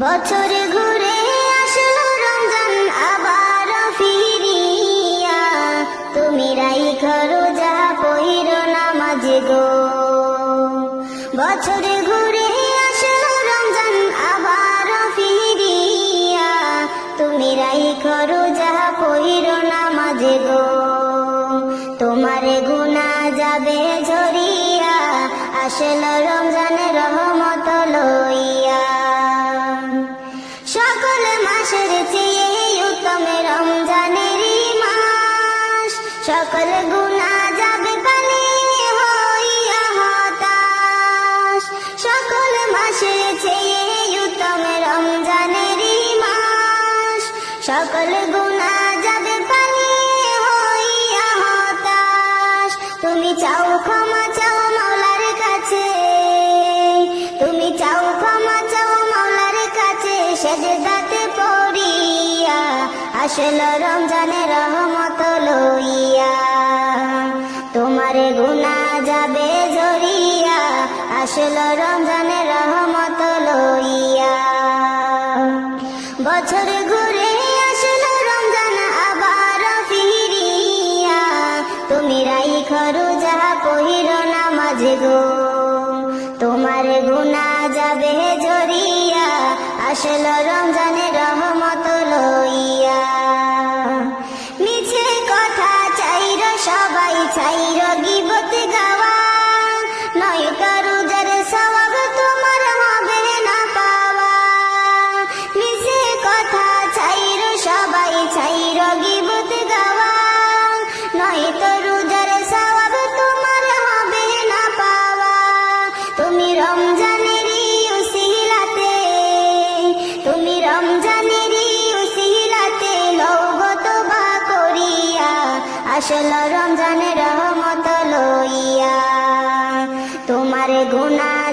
বছর ঘুরে আসলো রমজান আবার ফিরিয়া, তুমি রাইখো রোজা পইরো নামাজ গো। বছর ঘুরে আসলো রমজান আবার ফিরিয়া, তুমি রাইখো রোজা পইরো নামাজ গো। তোমার গুনাহ যাবে ঝরিয়া, আসলো রমজান রহমত লইয়া। সকল মাসের চেয়ে উত্তম রমজানেরই মাস, সকল গুনাহ যাবে পালিয়ে হইয়া হতাশ। সকল মাসের চেয়ে উত্তম রমজানেরই মাস, সকল গুনাহ যাবে পালিয়ে হইয়া হতাশ। তুমি চাও ক্ষমা চাও মাওলার কাছে, তুমি চাও ক্ষমা চাও মাওলার কাছে, সেজদাতে পড়িয়া আসলো রমজানের রহমত লইয়া। তোমার গুনাহ যাবে ঝরিয়া, আসলো রমজানের রহমত লইয়া। বছর ঘুরে আসলো রমজান আবার ফিরিয়া, তুমি রাইখো রোজা পইরো নামাজ গো। তোমার গুনাহ যাবে ঝরিয়া, আসলো রমজানের রহমত লইয়া। মিছে কথা চাইরো সবাই, চাইরো গীবত গাওয়া, নয়তো রোজার সওয়াব তোমার হবে না পাওয়া। মিছে কথা চাইরো সবাই, চাইরো গীবত গাওয়া, নয়তো রোজার সওয়াব তোমার হবে না পাওয়া। তুমি রমজানেরই উসিলাতে, তুমি রমজানেরই উসিলাতে লওগো তওবা করিয়া, আসলো রমজানের রহমত লইয়া। তোমার গুনাহ